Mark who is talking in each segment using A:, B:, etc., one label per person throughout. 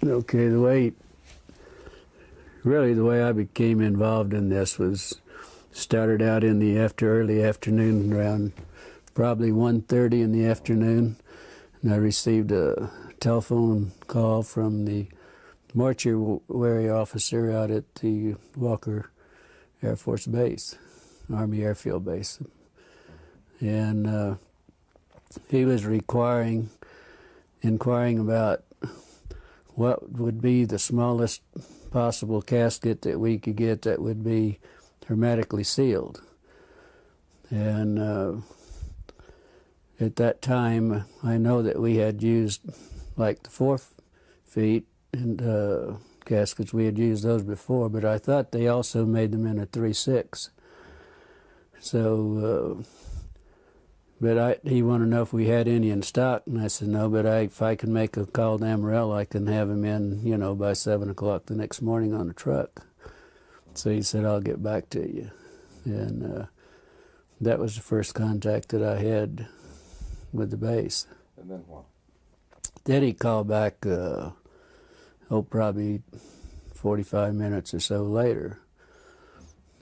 A: Okay, really the way I became involved in this was started out in the early afternoon, around probably 1:30 in the afternoon, and I received a telephone call from the mortuary officer out at the Walker Air Force Base, Army Airfield Base, and he was inquiring about what would be the smallest possible casket that we could get that would be hermetically sealed. And at that time, I know that we had used like the 4 feet and caskets. We had used those before, but I thought they also made them in a 3/6. So, but he wanted to know if we had any in stock, and I said no, but if I can make a call to Amarillo, I can have him in, by 7 o'clock the next morning on a truck. So he said, I'll get back to you. And that was the first contact that I had with the base.
B: And then what?
A: Then he called back, probably 45 minutes or so later.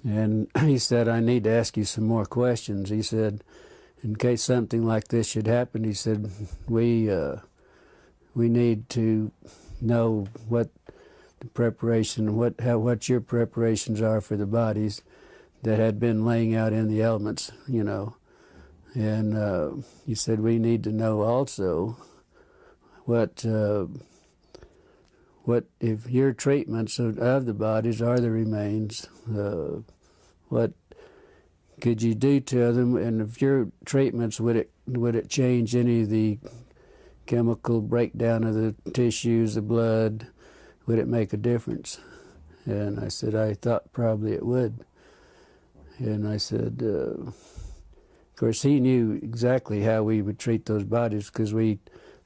A: And he said, I need to ask you some more questions. He said, in case something like this should happen, he said, we need to know what the preparation, what your preparations are for the bodies that had been laying out in the elements, And he said, we need to know also what if your treatments of the bodies are the remains, what could you do to them, and if your treatments, would it change any of the chemical breakdown of the tissues, the blood? Would it make a difference? And I said, I thought probably it would. And I said, of course, he knew exactly how we would treat those bodies because we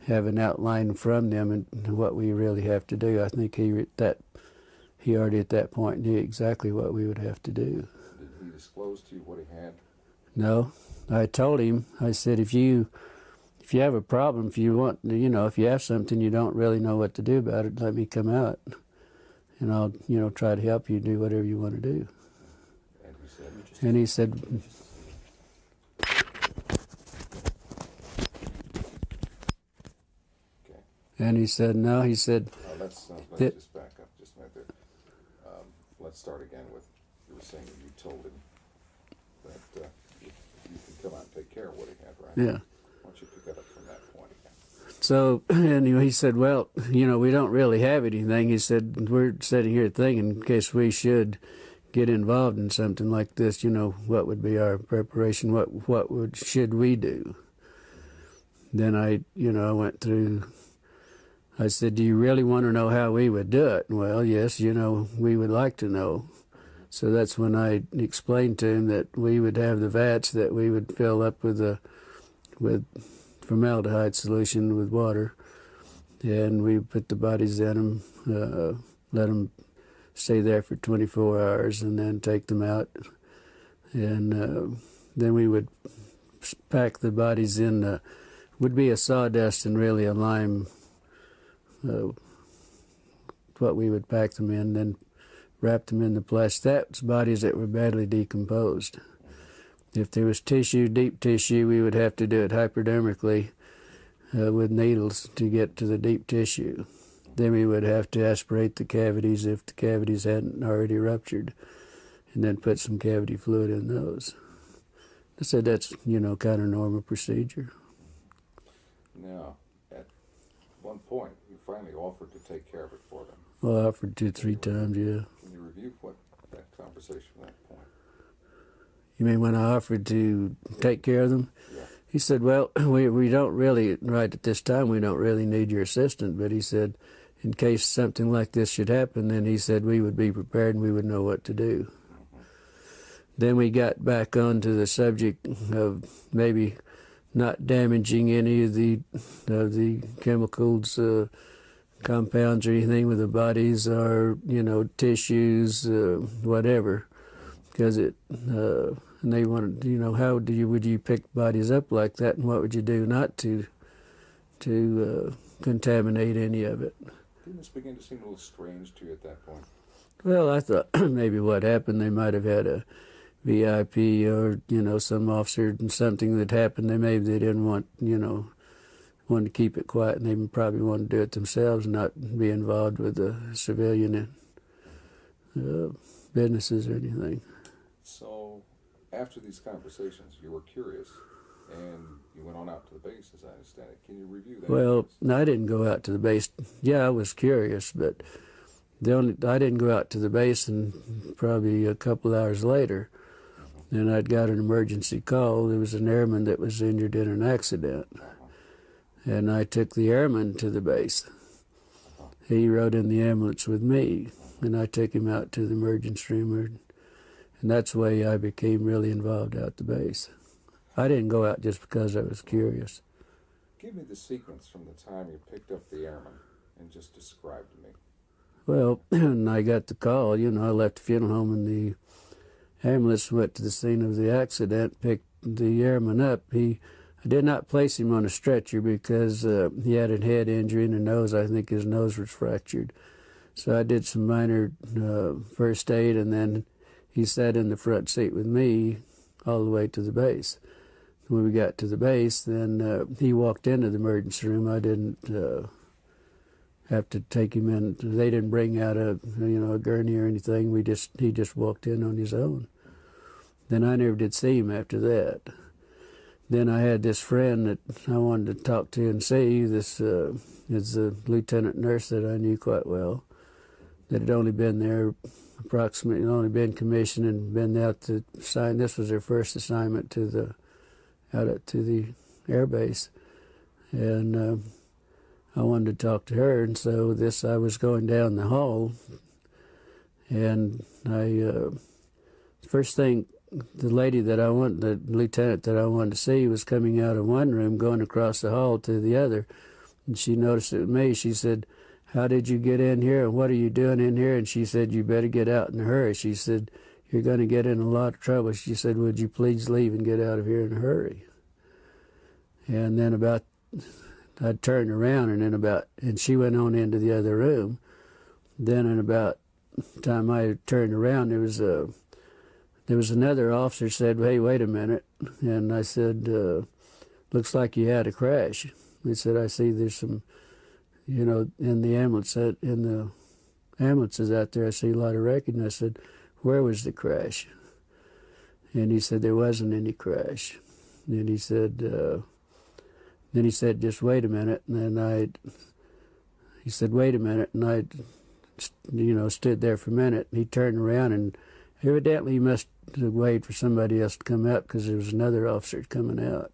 A: have an outline from them and what we really have to do. I think he already at that point knew exactly what we would have to do.
B: Did he disclose to you what he had?
A: No. I told him, I said, if you have a problem, if you want, if you have something you don't really know what to do about it, let me come out, and I'll, try to help you do whatever you want to do. And he said,
B: okay.
A: And he said, no, he said,
B: let's just back up just a minute there. Let's start again with, you were saying that you told him that you can come out and take care of what he had, right?
A: Yeah.
B: Why don't you pick it up from that point again?
A: So, anyway, he said, well, we don't really have anything. He said, we're sitting here thinking in case we should get involved in something like this, what would be our preparation? Should we do? Then I went through, I said, do you really want to know how we would do it? Well, yes, we would like to know. So that's when I explained to him that we would have the vats that we would fill up with formaldehyde solution with water, and we put the bodies in them, let them stay there for 24 hours, and then take them out. And then we would pack the bodies in, would be a sawdust and really a lime, what we would pack them in, then wrap them in the plastic. That's bodies that were badly decomposed. If there was tissue, deep tissue, we would have to do it hypodermically with needles to get to the deep tissue. Then we would have to aspirate the cavities if the cavities hadn't already ruptured, and then put some cavity fluid in those. I said that's, kind of normal procedure.
B: Now, at one point, you finally offered to take care of it for them.
A: Well, I offered 2-3 times, yeah.
B: Can you review what that conversation at that point?
A: You mean when I offered to take care of them?
B: Yeah.
A: He said, well, we don't really, right at this time, we don't really need your assistance, but he said, in case something like this should happen, then he said we would be prepared and we would know what to do. Mm-hmm. Then we got back onto the subject of maybe not damaging any of the chemicals, compounds or anything with the bodies, or tissues, whatever, because and they wanted, how would you pick bodies up like that, and what would you do not to contaminate any of it?
B: Didn't Didn't this begin to seem a little strange to you at that point?
A: Well, I thought maybe what happened, they might have had a VIP or, some officer and something that happened. Maybe they didn't wanted to keep it quiet, and they probably wanted to do it themselves and not be involved with the civilian businesses or anything.
B: So, after these conversations, you were curious, and you went on out to the base, as I understand it. Can you review that?
A: Well, I didn't go out to the base. Yeah, I was curious, but I didn't go out to the base, and probably a couple hours later, then I'd got an emergency call. There was an airman that was injured in an accident. And I took the airman to the base. He rode in the ambulance with me, and I took him out to the emergency room. And that's the way I became really involved out at the base. I didn't go out just because I was curious.
B: Give me the sequence from the time you picked up the airman and just describe to me.
A: Well, when I got the call, I left the funeral home, and the ambulance went to the scene of the accident, picked the airman up. I did not place him on a stretcher because he had a head injury in the nose. I think his nose was fractured. So I did some minor first aid, and then he sat in the front seat with me all the way to the base. When we got to the base, then he walked into the emergency room. I didn't have to take him in. They didn't bring out a gurney or anything. He just walked in on his own. Then I never did see him after that. Then I had this friend that I wanted to talk to and see. This is a lieutenant nurse that I knew quite well, that had only been there only been commissioned and been out to sign. This was her first assignment out to the air base. And I wanted to talk to her, and so I was going down the hall, and first thing, the lieutenant that I wanted to see was coming out of one room, going across the hall to the other. And she noticed it was me. She said, "How did you get in here, and what are you doing in here?" And she said, "You better get out in a hurry." She said, "You're going to get in a lot of trouble." She said, "Would you please leave and get out of here in a hurry?" And then I turned around, and she went on into the other room. Then in about the time I turned around, there was another officer said, "Hey, wait a minute." And I said, "Looks like you had a crash." He said, "I see there's some, in the ambulances out there, I see a lot of wreckage." And I said, "Where was the crash?" And he said, "There wasn't any crash." And he said, "Just wait a minute." And then he said, "Wait a minute." And I, stood there for a minute. And he turned around, and evidently he must have waited for somebody else to come out, because there was another officer coming out.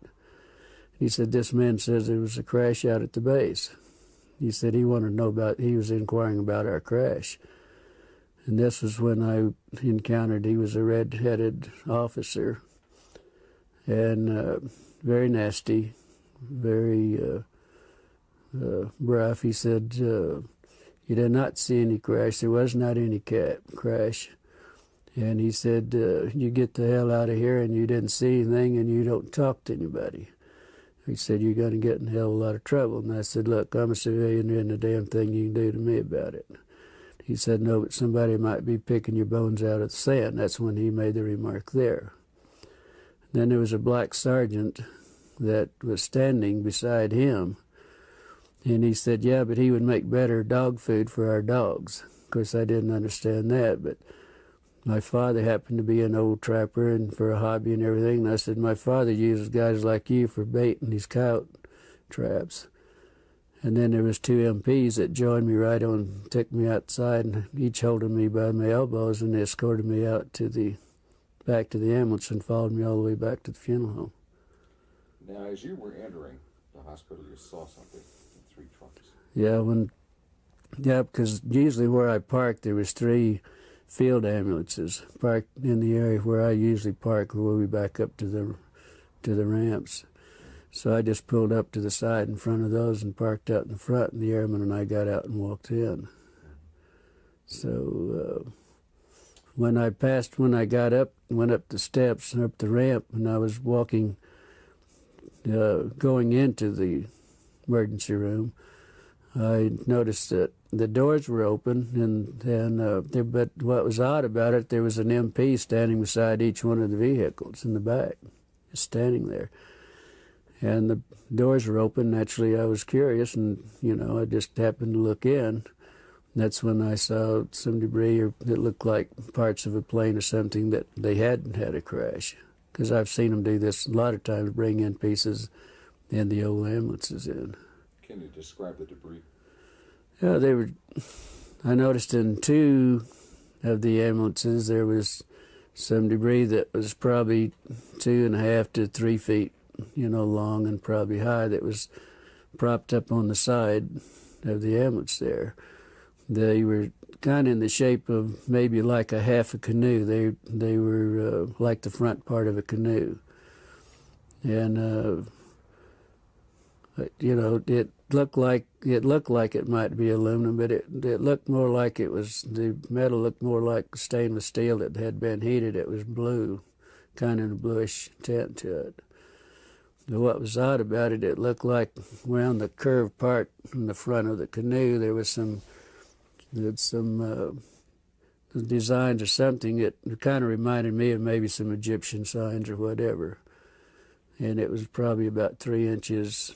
A: He said, "This man says there was a crash out at the base." He said he wanted to know he was inquiring about our crash. And this was when I encountered, he was a red-headed officer, and very nasty, very rough. He said, "You did not see any crash. There was not any crash." And he said, "You get the hell out of here, and you didn't see anything, and you don't talk to anybody." He said, "You're going to get in a hell of a lot of trouble." And I said, "Look, I'm a civilian, there isn't a damn thing you can do to me about it." He said, "No, but somebody might be picking your bones out of the sand." That's when he made the remark there. Then there was a black sergeant that was standing beside him, and he said, "Yeah, but he would make better dog food for our dogs." Of course, I didn't understand that, but my father happened to be an old trapper and for a hobby and everything. And I said, "My father uses guys like you for baiting these coyote traps." And then there was two MPs that joined me took me outside, and each holding me by my elbows, and they escorted me out back to the ambulance and followed me all the way back to the funeral home.
B: Now, as you were entering the hospital, you saw something in 3 trucks.
A: Yeah, because usually where I parked, there was 3 field ambulances parked in the area where I usually park, where we back up to the ramps. So I just pulled up to the side in front of those and parked out in the front, and the airman and I got out and walked in. So when I went up the steps and up the ramp, and I was walking, going into the emergency room, I noticed that the doors were open, but what was odd about it, there was an MP standing beside each one of the vehicles in the back, just standing there. And the doors were open. Naturally, I was curious, and, I just happened to look in. That's when I saw some debris that looked like parts of a plane or something that they hadn't had a crash. Because I've seen them do this a lot of times, bring in pieces and the old ambulances in.
B: Can you describe the debris?
A: Yeah, I noticed in two of the ambulances there was some debris that was probably 2.5 to 3 feet, long and probably high, that was propped up on the side of the ambulance there. They were kind of in the shape of maybe like a half a canoe. They were like the front part of a canoe. And, it looked like it might be aluminum, but it looked more like the metal looked more like stainless steel that had been heated. It was blue, kind of a bluish tint to it. But what was odd about it, it looked like around the curved part in the front of the canoe there was some designs or something. It kind of reminded me of maybe some Egyptian signs or whatever. And it was probably about 3 inches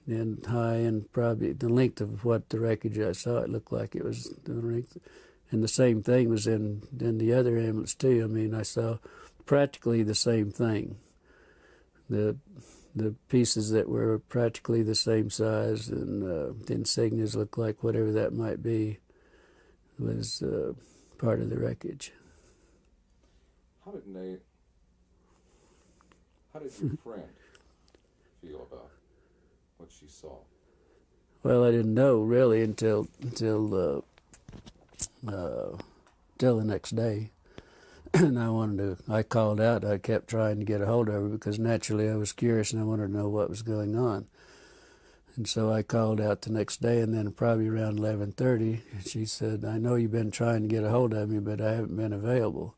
A: in high, and probably the length of what the wreckage I saw, it looked like it was the length. And the same thing was in the other ambulance too. I mean, I saw practically the same thing. The pieces that were practically the same size, and the insignias looked like whatever that might be was part of the wreckage.
B: How did your friend feel about what she saw?
A: Well, I didn't know really until the next day. And I called out. I kept trying to get a hold of her because naturally I was curious and I wanted to know what was going on. And so I called out the next day, and then probably around 11:30, she said, "I know you've been trying to get a hold of me, but I haven't been available."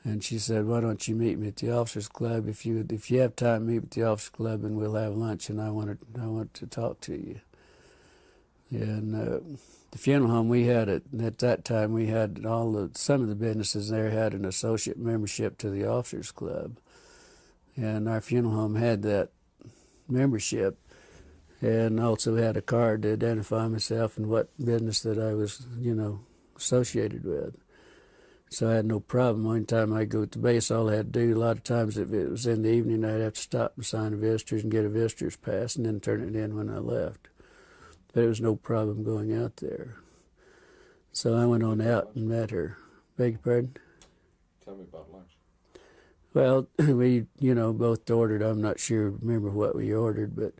A: And she said, "Why don't you meet me at the officers' club? If you have time, meet at the officers' club, and we'll have lunch. And I want to talk to you." And the funeral home we had at that time, we had some of the businesses there had an associate membership to the officers' club, and our funeral home had that membership, and also had a card to identify myself and what business that I was, associated with. So I had no problem. One time I'd go to base, all I had to do, a lot of times if it was in the evening, I'd have to stop and sign a visitor's and get a visitor's pass and then turn it in when I left. But it was no problem going out there. So I went on out and met her. Beg your pardon?
B: Tell me about lunch.
A: Well, we, both ordered. I'm not sure, remember what we ordered, but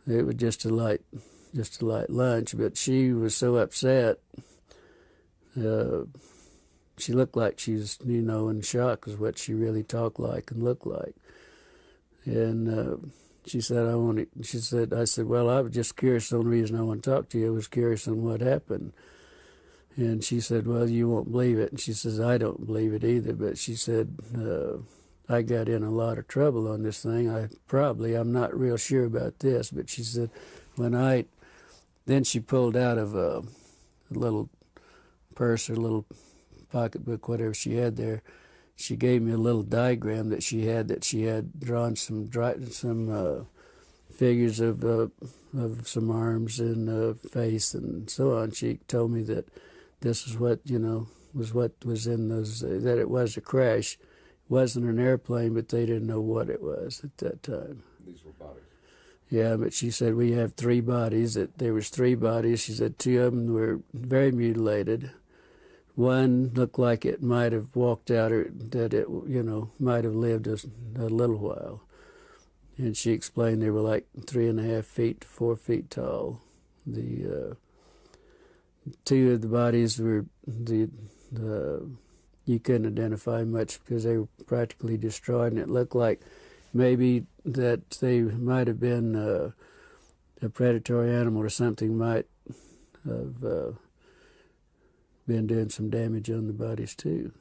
A: it was just a light lunch. But she was so upset. She looked like she's, in shock, is what she really talked like and looked like. And she said, I said, "Well, I was just curious. The only reason I want to talk to you, I was curious on what happened." And she said, "Well, you won't believe it." And she says, "I don't believe it either." But she said, "I got in a lot of trouble on this thing. I'm not real sure about this." But she said, then she pulled out of a little purse or little pocketbook, whatever she had there. She gave me a little diagram that she had drawn some figures of some arms and face and so on. She told me that this is what was in those, that it was a crash. It wasn't an airplane, but they didn't know what it was at that time.
B: These were bodies.
A: Yeah, but she said we have 3 bodies. That there was 3 bodies. She said 2 of them were very mutilated. One looked like it might have walked out, or that it, might have lived a little while. And she explained they were like 3.5 feet to 4 feet tall. The 2 of the bodies were you couldn't identify much because they were practically destroyed, and it looked like maybe that they might have been a predatory animal or something might have been doing some damage on the bodies too.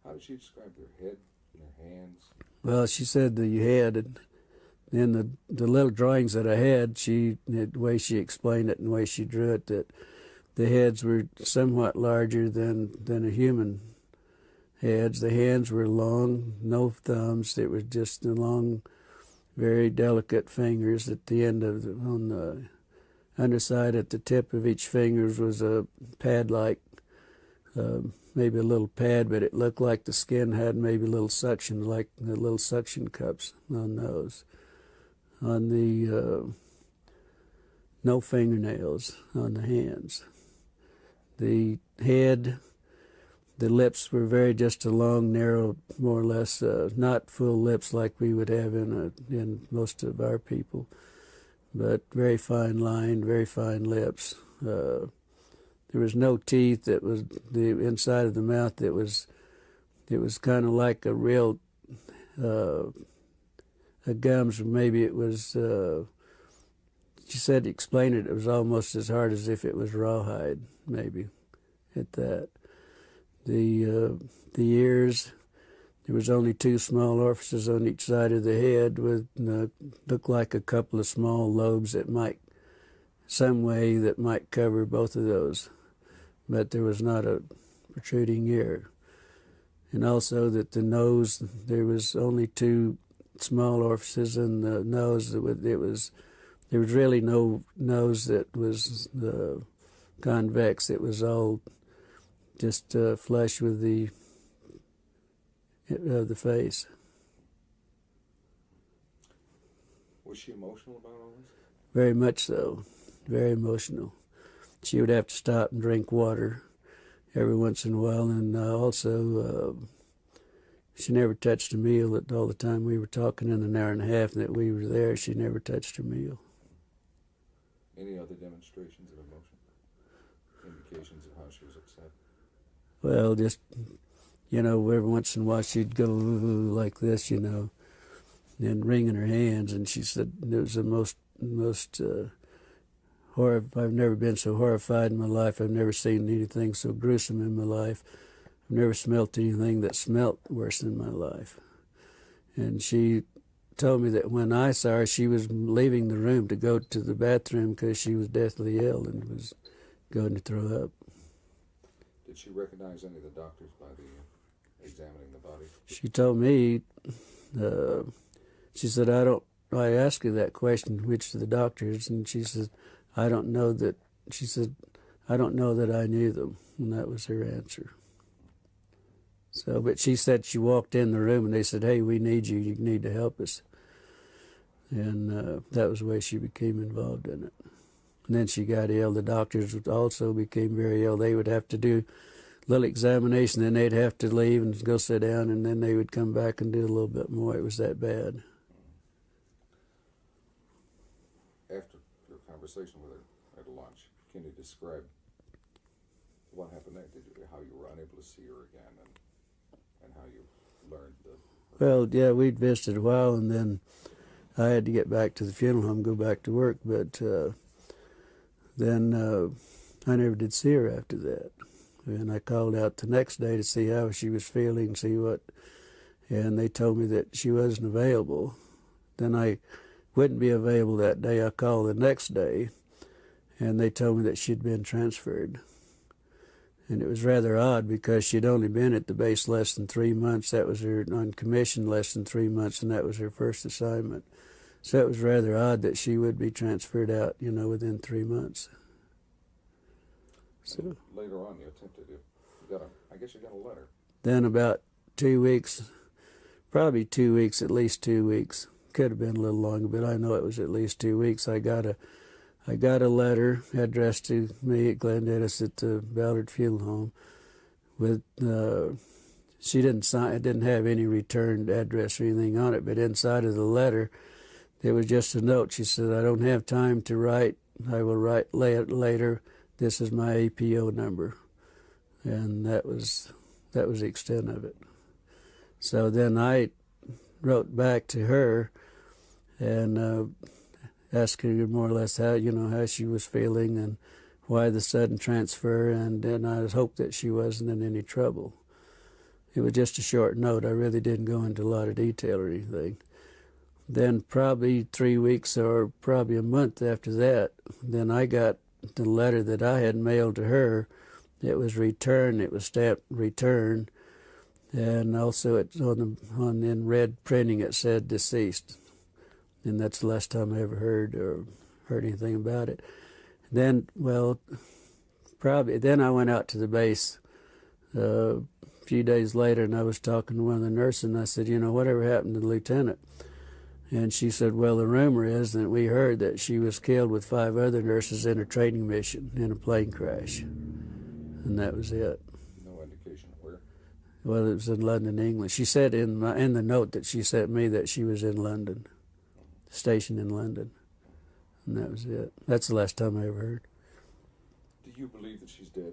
B: How did she describe their head and their hands?
A: Well, she said the head in the little drawings that I had, the way she explained it and the way she drew it, that the heads were somewhat larger than a human heads. The hands were long, no thumbs. It was just the long, very delicate fingers at the end of on the underside at the tip of each finger was a pad-like, maybe a little pad, but it looked like the skin had maybe a little suction, like the little suction cups on those. On the no fingernails on the hands. The head, the lips were just a long, narrow, more or less, not full lips like we would have in most of our people, but very fine lined, very fine lips. There was no teeth. That was the inside of the mouth. It was kind of like a real a gums. Maybe it was. She said to explain it. It was almost as hard as if it was rawhide. Maybe, at that. The ears. There was only 2 small orifices on each side of the head, with looked like a couple of small lobes that might, some way that might cover both of those, but there was not a protruding ear. And also that the nose, there was only 2 small orifices in the nose. There was really no nose that was convex. It was all just flush with the face.
B: Was she emotional about all this?
A: Very much so. Very emotional. She would have to stop and drink water every once in a while, and also she never touched a meal. All the time we were talking in an hour and a half that we were there, she never touched her meal.
B: Any other demonstrations of emotion? Indications of how she was upset?
A: Well, just, every once in a while she'd go like this, and wringing her hands, and she said it was the most I've never been so horrified in my life. I've never seen anything so gruesome in my life. I've never smelt anything that smelt worse in my life. And she told me that when I saw her, she was leaving the room to go to the bathroom because she was deathly ill and was going to throw up.
B: Did she recognize any of the doctors by examining the body?
A: She told me, she said, I asked her that question, which of the doctors, and she said, I don't know that I knew them, and that was her answer. So, but she said she walked in the room and they said, hey, we need you, you need to help us. And that was the way she became involved in it. And then she got ill. The doctors also became very ill. They would have to do a little examination, then they'd have to leave and go sit down, and then they would come back and do a little bit more. It was that bad.
B: After your conversation with her at lunch, can you describe what happened there? How you were unable to see her again, and how you learned the...
A: Well, yeah, we'd visited a while, and then I had to get back to the funeral home, go back to work, but then I never did see her after that. And I called out the next day to see how she was feeling, and they told me that she wasn't available. Then I wouldn't be available that day. I called the next day, and they told me that she'd been transferred. And it was rather odd because she'd only been at the base less than 3 months. That was her on commission less than 3 months, and that was her first assignment. So it was rather odd that she would be transferred out, within 3 months. So
B: later on, you attempted to, I guess you got a letter.
A: Then about 2 weeks, probably 2 weeks, at least 2 weeks. Could have been a little longer, but I know it was at least 2 weeks. I got a letter addressed to me at Glendivis at the Ballard Funeral Home. With she didn't sign. It didn't have any returned address or anything on it, but inside of the letter, there was just a note. She said, "I don't have time to write. I will write later. This is my APO number," and that was the extent of it. So then I wrote back to her and asked her more or less how she was feeling and why the sudden transfer, and then I hoped that she wasn't in any trouble. It was just a short note. I really didn't go into a lot of detail or anything. then probably 3 weeks or probably a month after that, then I got the letter that I had mailed to her. It was returned. It was stamped return, and also it's in red printing it said deceased, and that's the last time I ever heard anything about it. Then, well, probably then I went out to the base a few days later, and I was talking to one of the nurses, and I said, whatever happened to the lieutenant? And she said, well, the rumor is that we heard that she was killed with 5 other nurses in a training mission in a plane crash. And that was it.
B: No indication of where?
A: Well, it was in London, England. She said in the note that she sent me that she was in London, stationed in London. And that was it. That's the last time I ever heard.
B: Do you believe that she's dead?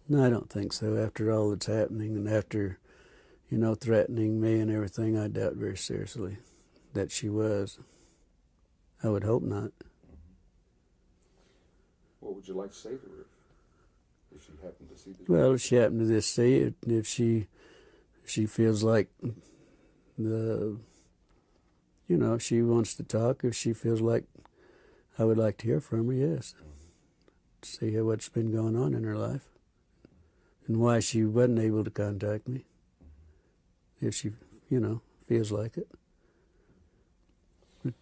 A: No, I don't think so. After all that's happening and after, threatening me and everything, I doubt very seriously that she was. I would hope not.
B: What would you like to say to her if she happened to see this?
A: Well, if she happened to just see it, if she feels like if she wants to talk, if she feels like I would like to hear from her, yes. See what's been going on in her life and why she wasn't able to contact me. If she, feels like it. But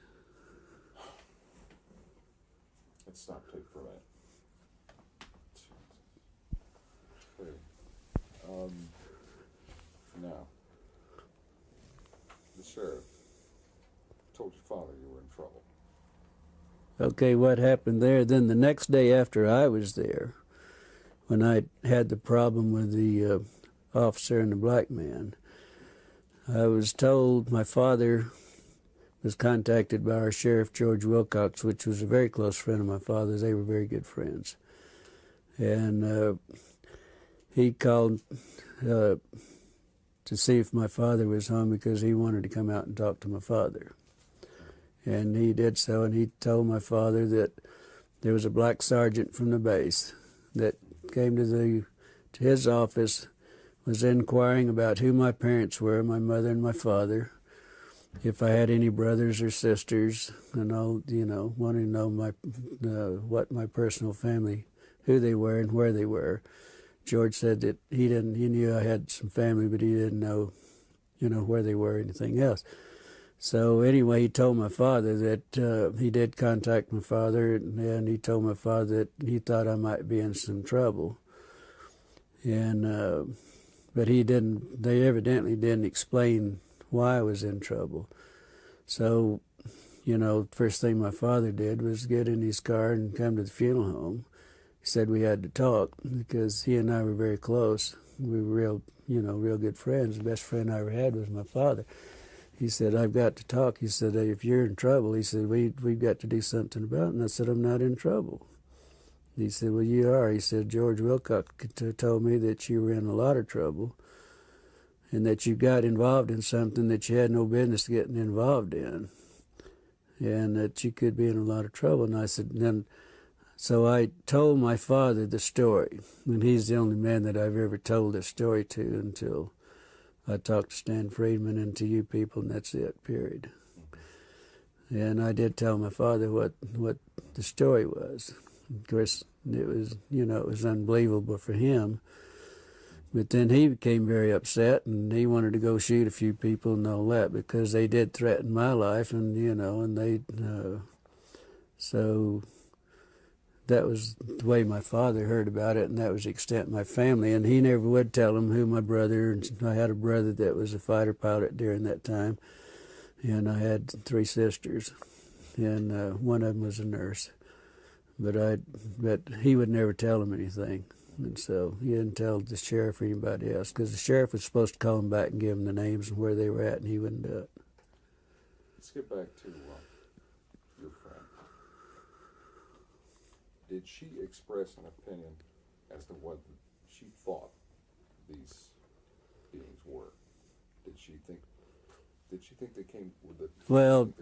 B: let's stop tape for a minute. Okay. Now, the sheriff told your father you were in trouble.
A: okay, what happened there? Then the next day after I was there, when I had the problem with the officer and the black man, I was told my father was contacted by our sheriff, George Wilcox, which was a very close friend of my father's. They were very good friends. And he called to see if my father was home because he wanted to come out and talk to my father. And he did so, and he told my father that there was a black sergeant from the base that came to his office, was inquiring about who my parents were, my mother and my father, if I had any brothers or sisters, and all, wanting to know what my personal family, who they were and where they were. George said that he knew I had some family, but he didn't know, where they were or anything else. So anyway, he told my father that he did contact my father, and he told my father that he thought I might be in some trouble. And but they evidently didn't explain why I was in trouble. So, first thing my father did was get in his car and come to the funeral home. He said we had to talk because he and I were very close. We were real good friends. The best friend I ever had was my father. He said, I've got to talk. He said, if you're in trouble, he said, we've got to do something about it. And I said, I'm not in trouble. He said, well, you are. He said, George Wilcox told me that you were in a lot of trouble and that you got involved in something that you had no business getting involved in and that you could be in a lot of trouble. And I said, so I told my father the story, and he's the only man that I've ever told this story to until I talked to Stan Friedman and to you people, and that's it, period. And I did tell my father what the story was. Of course, it was unbelievable for him. But then he became very upset, and he wanted to go shoot a few people and all that because they did threaten my life, and so that was the way my father heard about it, and that was the extent of my family. And he never would tell him who my brother, and I had a brother that was a fighter pilot during that time, and I had 3 sisters, and one of them was a nurse. But he would never tell him anything, and so he didn't tell the sheriff or anybody else, because the sheriff was supposed to call him back and give him the names and where they were at, and he wouldn't do it.
B: Let's get back to your friend. Did she express an opinion as to what she thought these beings were? Did she think they came with it?
A: Well,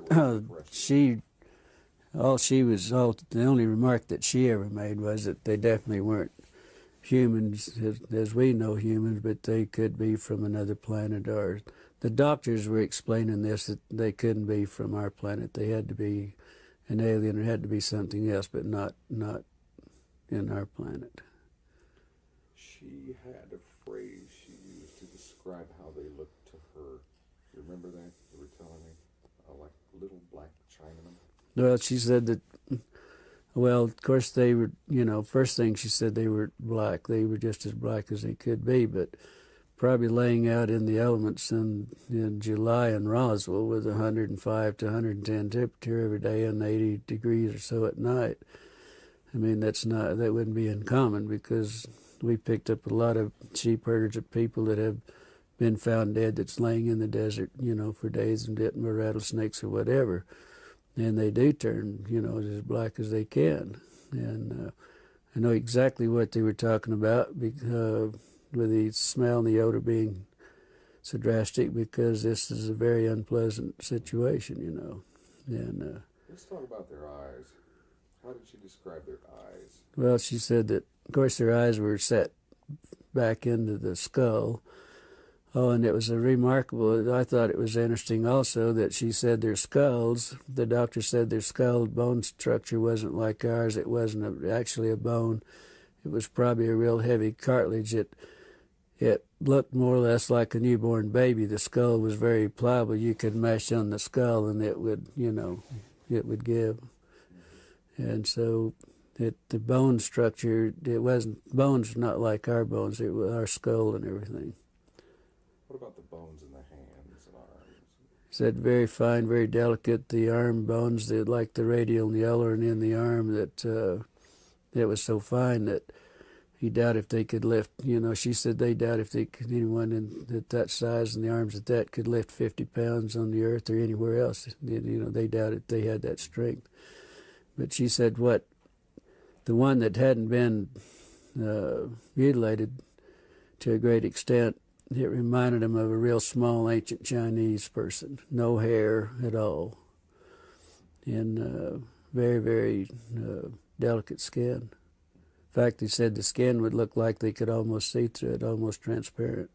A: the only remark that she ever made was that they definitely weren't humans as we know humans, but they could be from another planet, or the doctors were explaining this, that they couldn't be from our planet. They had to be an alien. It had to be something else, but not in our planet.
B: She had a phrase she used to describe how they looked to her. You remember that? You were telling me? Like little black Chinamen?
A: Well, she said that, well, of course they were, first thing she said they were black. They were just as black as they could be, but probably laying out in the elements in July in Roswell with 105 to 110 temperature every day and 80 degrees or so at night. I mean, that wouldn't be uncommon, because we picked up a lot of sheep herders of people that have been found dead that's laying in the desert, for days and bitten by rattlesnakes or whatever. And they do turn, as black as they can. And I know exactly what they were talking about, because, with the smell and the odor being so drastic, because this is a very unpleasant situation, And
B: let's talk about their eyes. How did she describe their eyes?
A: Well, she said that, of course, their eyes were set back into the skull. Oh, and it was a remarkable, I thought it was interesting also that she said their skulls, the doctor said their skull bone structure wasn't like ours. It wasn't actually a bone. It was probably a real heavy cartilage. It looked more or less like a newborn baby. The skull was very pliable. You could mash on the skull and it would, it would give. And so the bone structure, bones not like our bones, it was our skull and everything.
B: What about the bones in the hands and arms?
A: Said very fine, very delicate. The arm bones, like the radial and the ulnar and in the arm, that it was so fine that he doubted if they could lift. She said they doubt if anyone at that size and the arms at that could lift 50 pounds on the earth or anywhere else. They doubted they had that strength. But she said the one that hadn't been mutilated to a great extent, it reminded him of a real small ancient Chinese person, no hair at all, and very, very delicate skin. In fact, he said the skin would look like they could almost see through it, almost transparent.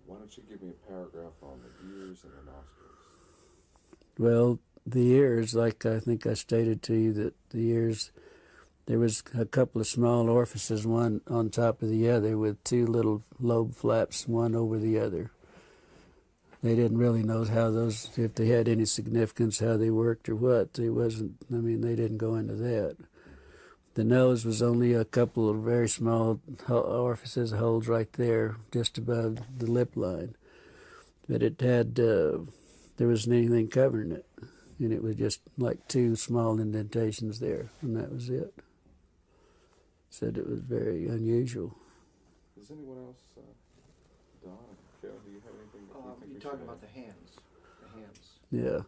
B: Why don't you give me a paragraph on the ears and the nostrils?
A: Well, the ears, like I think I stated to you, that the ears, there was a couple of small orifices, one on top of the other, with two little lobe flaps, one over the other. They didn't really know how those, if they had any significance, how they worked or what. They didn't go into that. The nose was only a couple of very small orifices, holes right there, just above the lip line. But it had, there wasn't anything covering it. And it was just like two small indentations there, and that was it. Said it was very unusual.
B: Does anyone else, Don, Phil, do you have anything that you think
C: you're talking about the hands.
A: Yeah.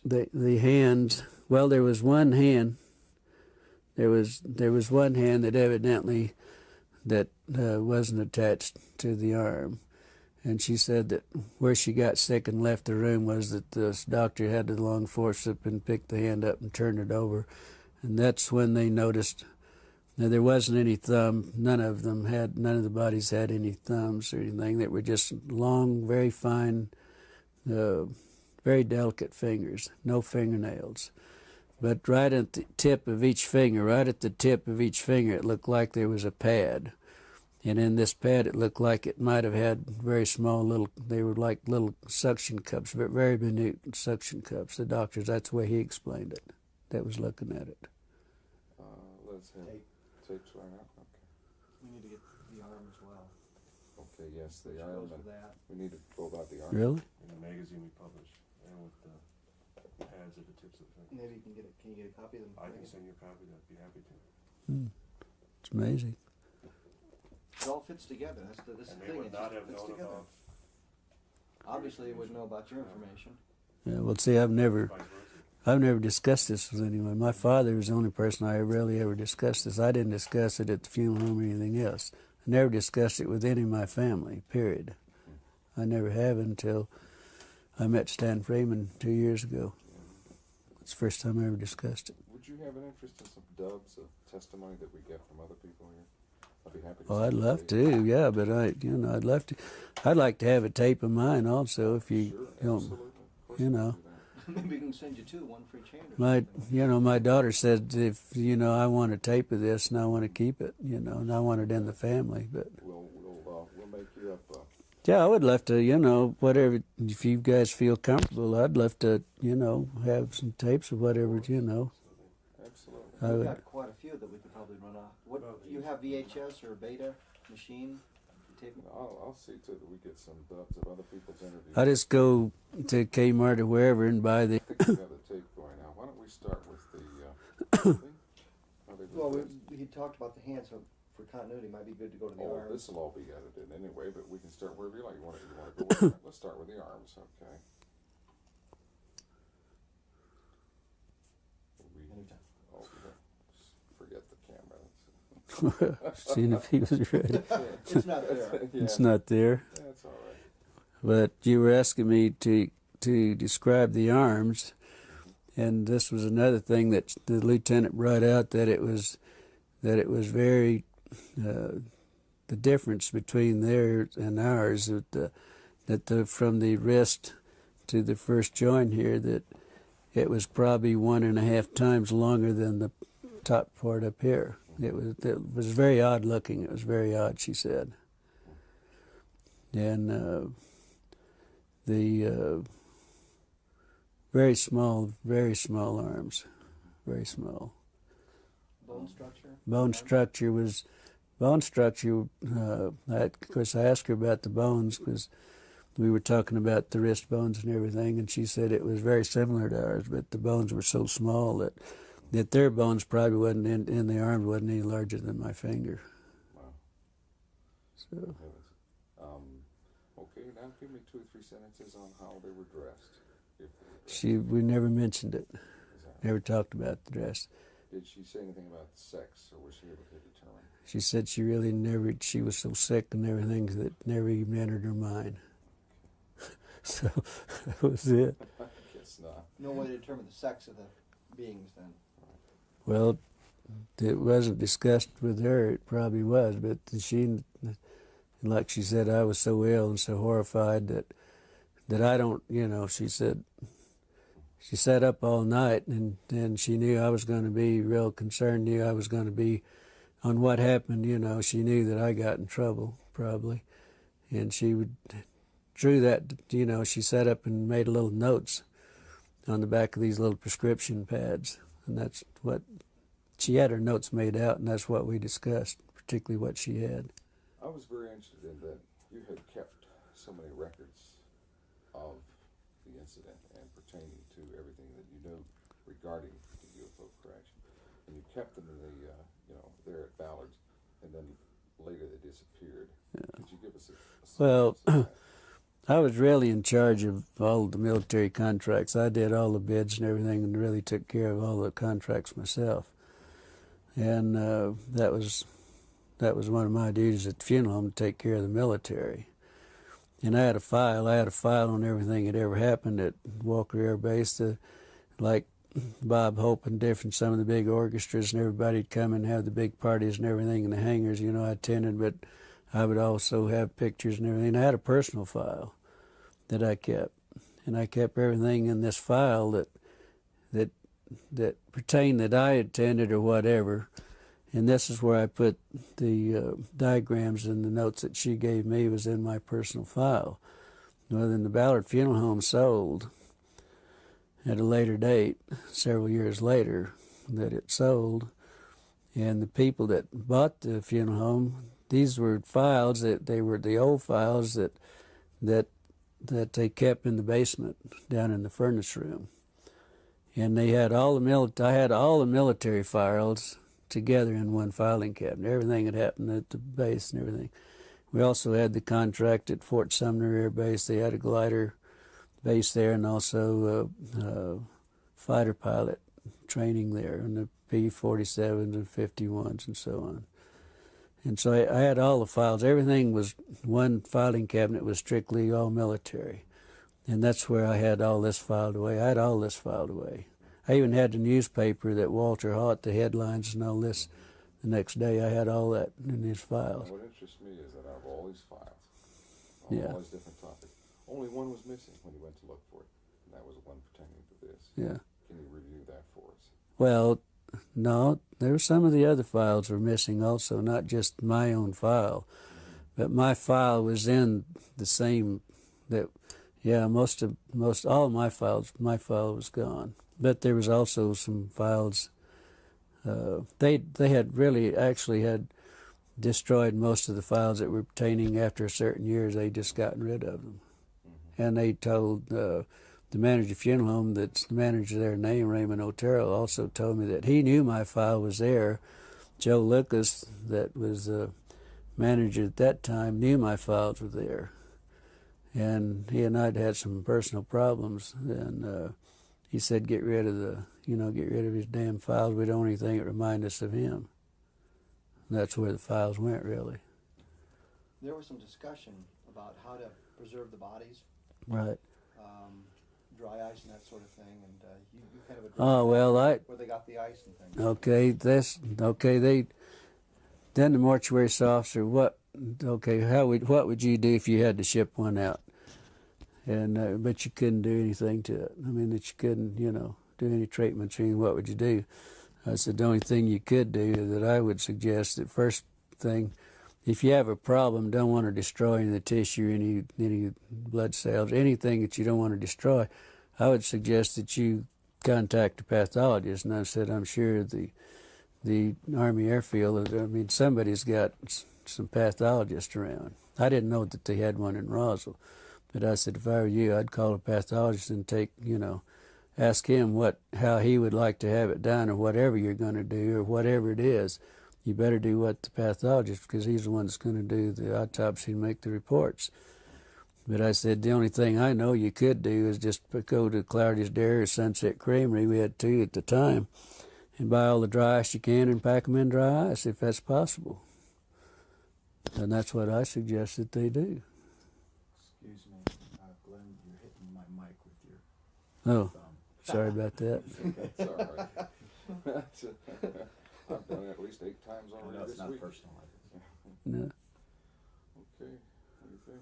A: The hands, well, there was one hand. There was one hand that evidently wasn't attached to the arm. And she said that where she got sick and left the room was that this doctor had the long forceps and picked the hand up and turned it over. And that's when they noticed that there wasn't any thumb. None of the bodies had any thumbs or anything. They were just long, very fine, very delicate fingers, no fingernails. But right at the tip of each finger, it looked like there was a pad. And in this pad, it looked like it might have had very small they were like little suction cups, very minute suction cups. The doctors, that's the way he explained it, that was looking at it.
B: Let's have tapes right now. Okay.
C: We need to get the arm as well.
B: Okay, yes, the arm. We need to go about the arm.
A: Really?
D: In the magazine we publish, and with the pads at the tips of the fingers.
C: Maybe you can get it. Can you get a copy of them?
D: I can send you a copy. I'd be happy to.
A: It's amazing.
C: It all fits together. This
D: And
C: the
D: they
C: thing.
D: would
C: It
D: not
C: just
D: have
C: fits
D: known
C: together.
D: about.
C: Obviously, they wouldn't know about your information.
A: Yeah, well, see, I've never
D: Vice
A: discussed this with anyone. My father was the only person I really ever discussed this. I didn't discuss it at the funeral home or anything else. I never discussed it with any of my family, period. I never have until I met Stan Freeman 2 years ago. It's the first time I ever discussed it.
B: Would you have an interest in some dubs of testimony that we get from other people here? I'd be happy to.
A: Oh,
B: send
A: I'd
B: it
A: love
B: you.
A: to. Yeah, but I'd love to. I'd like to have a tape of mine also, if you
B: Sure,
A: don't.
B: absolutely. Of course
A: You
B: we can
A: know.
B: do that.
C: Maybe we can send you two, one for each hand or
A: My,
C: something.
A: my daughter said if I want a tape of this and I want to keep it, and I want it in the family. But
B: We'll make you up.
A: yeah, I would love to. Whatever. If you guys feel comfortable, I'd love to. Have some tapes of whatever.
B: Absolutely.
A: I
C: We've
A: would.
C: got quite a few that we could probably run off. What you have VHS or beta machine? Tape?
B: I'll see to that we get some dubs of other people's interviews.
A: I just go to Kmart or wherever and buy the.
B: I think we have the tape going now. Why don't we start with the thing?
C: Well, he talked about the hand, so for continuity, it might be good to go to the arms.
B: This will all be edited anyway, but we can start wherever you like. You want to go with that? Let's start with the arms, okay?
C: Anytime.
B: Oh, forget the camera.
A: Seeing if he was ready.
C: It's not there.
B: Yeah,
A: It's not there.
B: that's all right.
A: But you were asking me to describe the arms, and this was another thing that the lieutenant brought out, that it was very the difference between theirs and ours, from the wrist to the first joint here, that it was probably 1.5 times longer than the top part up here. It was very odd looking. It was very odd, she said. And the very small arms, very small.
C: Bone structure?
A: Bone structure, of course, I asked her about the bones because we were talking about the wrist bones and everything, and she said it was very similar to ours, but the bones were so small that their bones probably wasn't in the arms wasn't any larger than my finger.
B: Wow.
A: So
B: Okay, now give me 2 or 3 sentences on how they were dressed. If they were dressed.
A: we never mentioned it,
B: Is that
A: never talked about the dress.
B: Did she say anything about sex, or was she able to determine?
A: She said she was so sick and everything that never even entered her mind. So that was it.
B: I guess not.
C: No way to determine the sex of the beings then.
A: Well, it wasn't discussed with her. It probably was, but like she said, I was so ill and so horrified that I don't, she said, she sat up all night, and she knew I was going to be real concerned, knew I was going to be on what happened, she knew that I got in trouble, probably. And she drew that, she sat up and made little notes on the back of these little prescription pads. And that's what, she had her notes made out, and that's what we discussed, particularly what she had.
B: I was very interested in that you had kept so many records of the incident and pertaining to everything that you knew regarding the UFO crash. And you kept them in the, there at Ballard's, and then later they disappeared. Yeah. Could you give us a
A: Well,
B: of that?
A: I was really in charge of all the military contracts. I did all the bids and everything and really took care of all the contracts myself. And that was one of my duties at the funeral home, to take care of the military. And I had a file on everything that ever happened at Walker Air Base, like Bob Hope and some of the big orchestras, and everybody'd come and have the big parties and everything in the hangars, I attended, but I would also have pictures and everything. I had a personal file that I kept, and I kept everything in this file that pertained that I attended or whatever. And this is where I put the diagrams and the notes that she gave me was in my personal file. Well, then the Ballard Funeral Home sold at a later date, several years later, that it sold. And the people that bought the funeral home, these were files they were the old files that they kept in the basement down in the furnace room. And they had I had all the military files together in one filing cabinet. Everything had happened at the base and everything. We also had the contract at Fort Sumner Air Base. They had a glider base there, and also fighter pilot training there, and the P-47s and 51s and so on. And so I had all the files. Everything was one filing cabinet, was strictly all military. And that's where I had all this filed away. I had all this filed away. I even had the newspaper that Walter Haut, the headlines and all this, The next day I had all that in his files.
B: And what interests me is that out of all these files,
A: Yeah.
B: all these different topics, only one was missing when you went to look for it, and that was the one pertaining to this.
A: Yeah.
B: Can you review that for us?
A: Well, no, there were some of the other files were missing also, not just my own file, but my file was in the same. That, yeah, most all of my file was gone. But there was also some files. They had really actually had destroyed most of the files that were pertaining after certain years. They just gotten rid of them, and they told the manager of the funeral home, that's the manager there, named Raymond Otero, also told me that he knew my file was there. Joe Lucas, that was the manager at that time, knew my files were there, and he and I'd had some personal problems, and he said, get rid of his damn files. We don't want anything that remind us of him. And that's where the files went, really.
C: There was some discussion about how to preserve the bodies,
A: Right.
C: dry ice and that sort of thing, and you kind of addressed
A: Oh, well,
C: where they got the ice and things.
A: Then the mortuary officer, what would you do if you had to ship one out? And but you couldn't do anything to it. I mean, that you couldn't, do any treatments or anything. What would you do? I said the only thing you could do that I would suggest, that first thing, if you have a problem, don't want to destroy any of the tissue, any blood cells, anything that you don't want to destroy, I would suggest that you contact a pathologist. And I said, I'm sure the Army Airfield, somebody's got some pathologists around. I didn't know that they had one in Roswell. But I said, if I were you, I'd call a pathologist and ask him how he would like to have it done, or whatever you're going to do, or whatever it is. You better do what the pathologist, because he's the one that's going to do the autopsy and make the reports. But I said, the only thing I know you could do is just go to Clardy's Dairy or Sunset Creamery, we had two at the time, and buy all the dry ice you can and pack them in dry ice, if that's possible. And that's what I suggested they do.
D: Excuse me, Glenn, you're hitting my mic with your
A: Oh, sorry about that.
B: It's all right. I've done it at least 8 times already
D: No,
B: this
D: it's not
B: week.
D: personal.
A: No.
B: Okay, what do you think?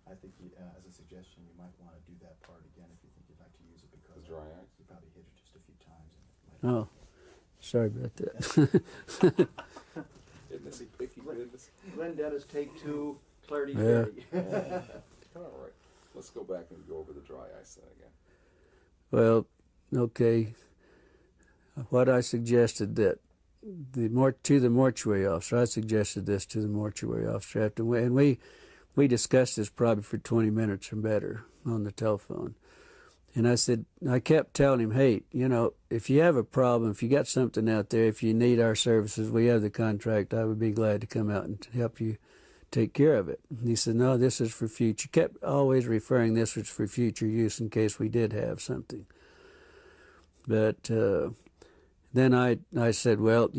D: I think, as a suggestion, you might want to do that part again if you think you'd like to use it, because
B: The dry ice?
D: you probably hit it just a few times. And it might
A: Oh, sorry about that.
B: Isn't this a picky business?
C: Glenn Dennis, take 2, Clardy
A: Yeah.
C: Dairy.
B: All right, let's go back and go over the dry ice then again.
A: Well, okay. What I suggested to the mortuary officer, I suggested this to the mortuary officer and we discussed this probably for 20 minutes or better on the telephone. And I kept telling him, hey, if you have a problem, if you got something out there, if you need our services, we have the contract, I would be glad to come out and help you take care of it. And he said, no, this is for future. Kept always referring this was for future use in case we did have something. But then I said, well,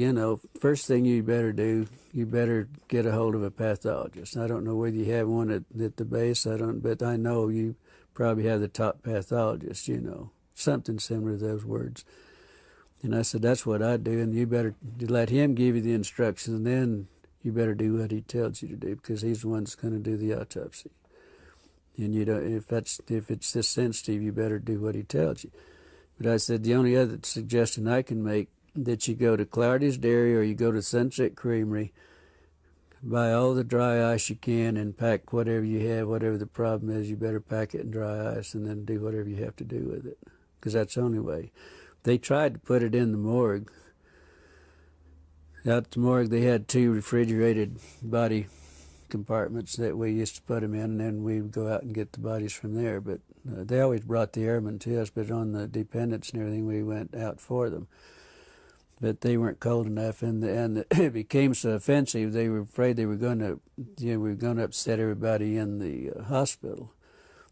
A: first thing you better do, you better get a hold of a pathologist. I don't know whether you have one at the base, but I know you probably have the top pathologist, something similar to those words. And I said, that's what I do, and you better let him give you the instructions, and then you better do what he tells you to do, because he's the one that's going to do the autopsy. And if it's this sensitive, you better do what he tells you. But I said, the only other suggestion I can make, that you go to Clardy's Dairy or you go to Sunset Creamery, buy all the dry ice you can and pack whatever you have, whatever the problem is, you better pack it in dry ice and then do whatever you have to do with it, because that's the only way. They tried to put it in the morgue. Out at the morgue, they had 2 refrigerated body compartments that we used to put them in, and then we would go out and get the bodies from there. But they always brought the airmen to us, but on the dependents and everything, we went out for them. But they weren't cold enough, and it became so offensive. They were afraid they were going to, upset everybody in the hospital.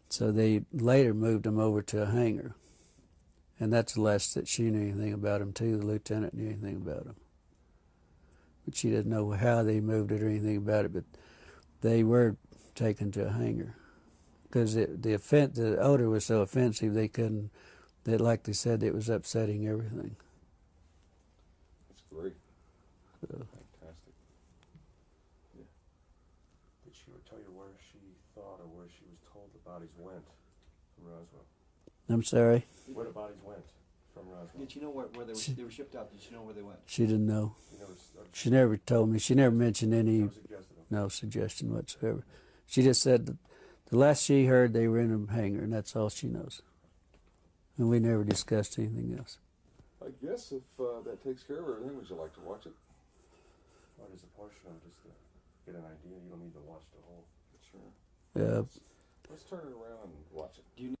A: So they later moved them over to a hangar, and that's the last that she knew anything about them too. The lieutenant knew anything about them, but she didn't know how they moved it or anything about it. But they were taken to a hangar because the odor was so offensive they couldn't. That, like they said, it was upsetting everything.
B: That's great. Fantastic. Yeah.
E: Did she ever tell you where she thought or where she was told the bodies went from Roswell?
A: I'm sorry.
E: Where the bodies went from Roswell?
C: Did you know where they were shipped out? Did you know where they went?
A: She didn't know.
E: You never,
A: She never told me. She never mentioned any,
E: never suggested them.
A: no suggestion whatsoever. She just said that the last she heard they were in a hangar, and that's all she knows. And we never discussed anything else.
B: I guess if that takes care of everything, would you like to watch it?
E: Or just a portion of it, just to get an idea. You don't need to watch the whole.
B: Sure.
A: Yeah.
B: Let's turn it around and watch it.
C: Do you